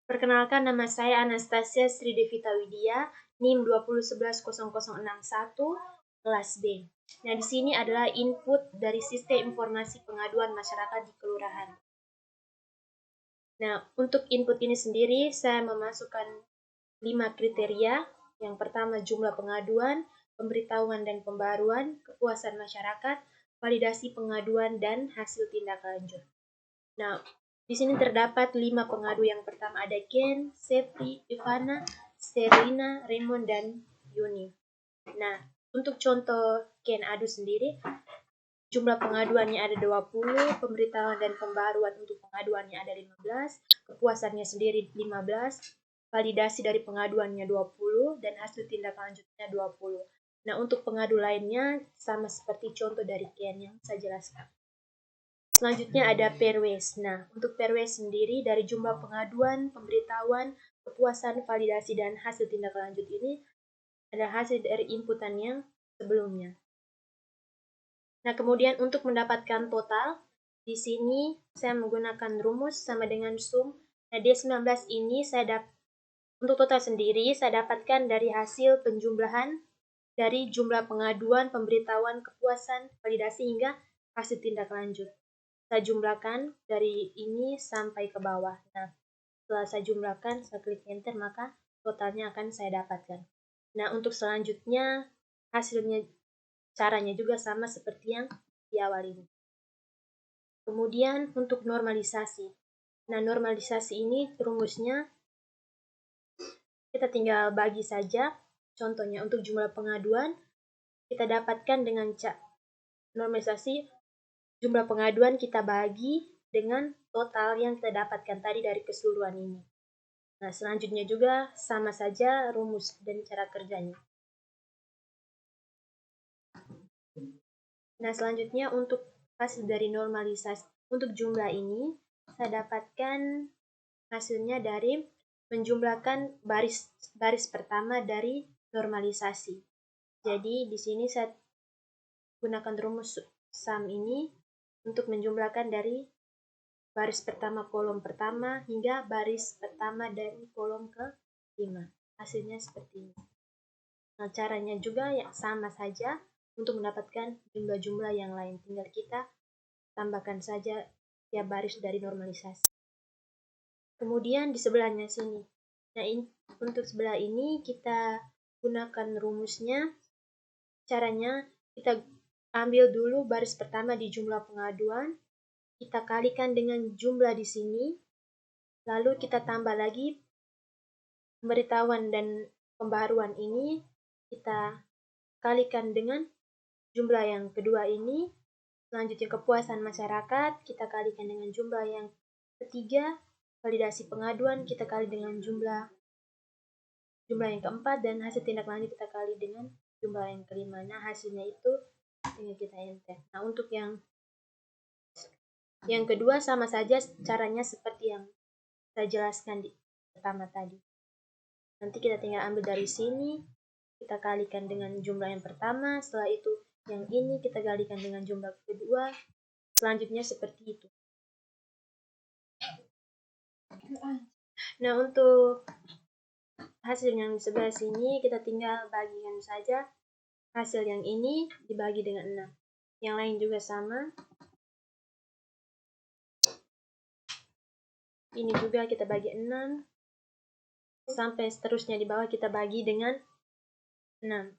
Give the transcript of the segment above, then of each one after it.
Perkenalkan, nama saya Anastasia Sri Devita Widya, NIM 20110061, kelas B. Nah, di sini adalah input dari sistem informasi pengaduan masyarakat di kelurahan. Nah, untuk input ini sendiri, saya memasukkan 5 kriteria. Yang pertama, jumlah pengaduan, pemberitahuan dan pembaruan, kepuasan masyarakat, validasi pengaduan, dan hasil tindak lanjut. Nah, di sini terdapat 5 pengadu. Yang pertama ada Ken, Sepri, Ivana, Serina, Raymond, dan Yuni. Nah, untuk contoh Ken adu sendiri, jumlah pengaduannya ada 20, pemberitahuan dan pembaruan untuk pengaduannya ada 15, kepuasannya sendiri 15, validasi dari pengaduannya 20, dan hasil tindak lanjutnya 20. Nah, untuk pengadu lainnya sama seperti contoh dari Ken yang saya jelaskan. Selanjutnya ada perwes. Nah, untuk perwes sendiri dari jumlah pengaduan, pemberitahuan, kepuasan, validasi, dan hasil tindak lanjut ini ada hasil dari inputan yang sebelumnya. Nah, kemudian untuk mendapatkan total, di sini saya menggunakan rumus sama dengan sum. Nah, D19 ini untuk total sendiri saya dapatkan dari hasil penjumlahan dari jumlah pengaduan, pemberitahuan, kepuasan, validasi, hingga hasil tindak lanjut. Saya jumlahkan dari ini sampai ke bawah. Nah, setelah saya jumlahkan, saya klik enter, maka totalnya akan saya dapatkan. Nah, untuk selanjutnya, hasilnya caranya juga sama seperti yang di awal ini. Kemudian untuk normalisasi. Nah, normalisasi ini rumusnya kita tinggal bagi saja. Contohnya untuk jumlah pengaduan, kita dapatkan dengan normalisasi jumlah pengaduan kita bagi dengan total yang kita dapatkan tadi dari keseluruhan ini. Nah, selanjutnya juga sama saja rumus dan cara kerjanya. Nah, selanjutnya untuk hasil dari normalisasi untuk jumlah ini, saya dapatkan hasilnya dari menjumlahkan baris pertama dari normalisasi. Jadi, di sini saya gunakan rumus sum ini untuk menjumlahkan dari baris pertama kolom pertama hingga baris pertama dari kolom ke-5. Hasilnya seperti ini. Nah, caranya juga ya sama saja untuk mendapatkan jumlah-jumlah yang lain. Tinggal kita tambahkan saja tiap baris dari normalisasi. Kemudian di sebelahnya sini. Nah, untuk sebelah ini kita gunakan rumusnya. Caranya kita ambil dulu baris pertama di jumlah pengaduan, kita kalikan dengan jumlah di sini, lalu kita tambah lagi pemberitahuan dan pembaruan ini, kita kalikan dengan jumlah yang kedua ini. Selanjutnya kepuasan masyarakat, kita kalikan dengan jumlah yang ketiga, validasi pengaduan kita kali dengan jumlah yang keempat, dan hasil tindak lanjut kita kali dengan jumlah yang kelima. Nah, hasilnya itu tinggal kita enter. Nah, untuk yang kedua sama saja caranya seperti yang saya jelaskan di pertama tadi. Nanti kita tinggal ambil dari sini, kita kalikan dengan jumlah yang pertama, setelah itu yang ini kita kalikan dengan jumlah kedua, selanjutnya seperti itu. Nah, untuk hasil yang di sebelah sini kita tinggal bagikan saja. Hasil yang ini dibagi dengan 6. Yang lain juga sama. Ini juga kita bagi 6. Sampai seterusnya di bawah kita bagi dengan 6.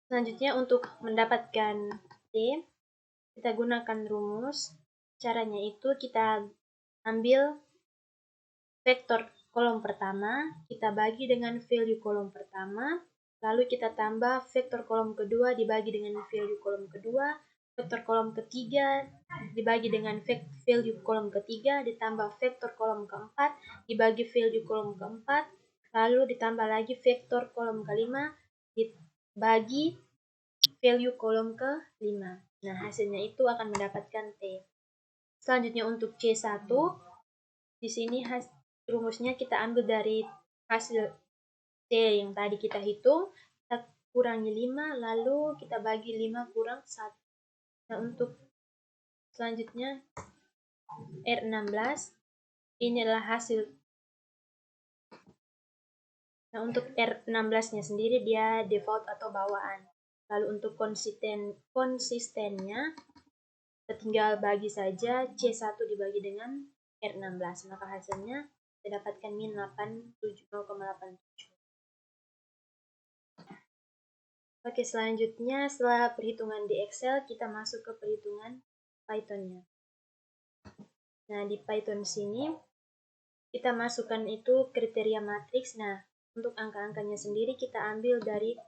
Selanjutnya untuk mendapatkan T, kita gunakan rumus. Caranya itu kita ambil vektor kolom pertama, kita bagi dengan value kolom pertama, lalu kita tambah vektor kolom kedua dibagi dengan value kolom kedua, vektor kolom ketiga dibagi dengan value kolom ketiga, ditambah vektor kolom keempat dibagi value kolom keempat, lalu ditambah lagi vektor kolom kelima dibagi value kolom ke-5. Nah, hasilnya itu akan mendapatkan T. Selanjutnya untuk C1, di sini rumusnya kita ambil dari hasil T yang tadi kita hitung, kita kurangi 5, lalu kita bagi 5 kurang 1. Nah, untuk selanjutnya R16, Ini adalah hasil. Nah, untuk R16-nya sendiri dia default atau bawaan. Lalu untuk konsistennya, kita tinggal bagi saja C1 dibagi dengan R16. Maka hasilnya kita dapatkan min 0,87. Oke, selanjutnya setelah perhitungan di Excel, kita masuk ke perhitungan Python-nya. Nah, di Python sini, kita masukkan itu kriteria matriks. Nah, untuk angka-angkanya sendiri kita ambil dari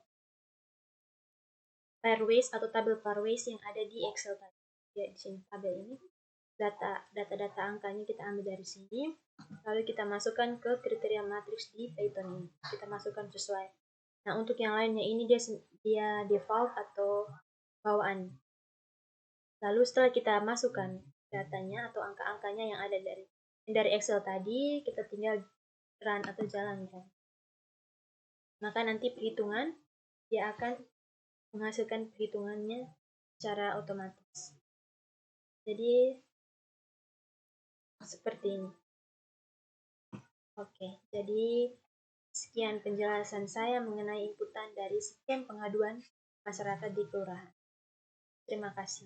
pairwise atau tabel pairwise yang ada di Excel tadi. Ya, di sini tabel ini data angkanya kita ambil dari sini, lalu kita masukkan ke kriteria matriks di Python ini. Kita masukkan sesuai. Nah, untuk yang lainnya ini dia default atau bawaan. Lalu setelah kita masukkan datanya atau angka-angkanya yang ada dari Excel tadi, kita tinggal run atau jalankan. Maka nanti perhitungan dia akan menghasilkan perhitungannya secara otomatis. Jadi seperti ini. Oke, jadi sekian penjelasan saya mengenai inputan dari sistem pengaduan masyarakat di kelurahan. Terima kasih.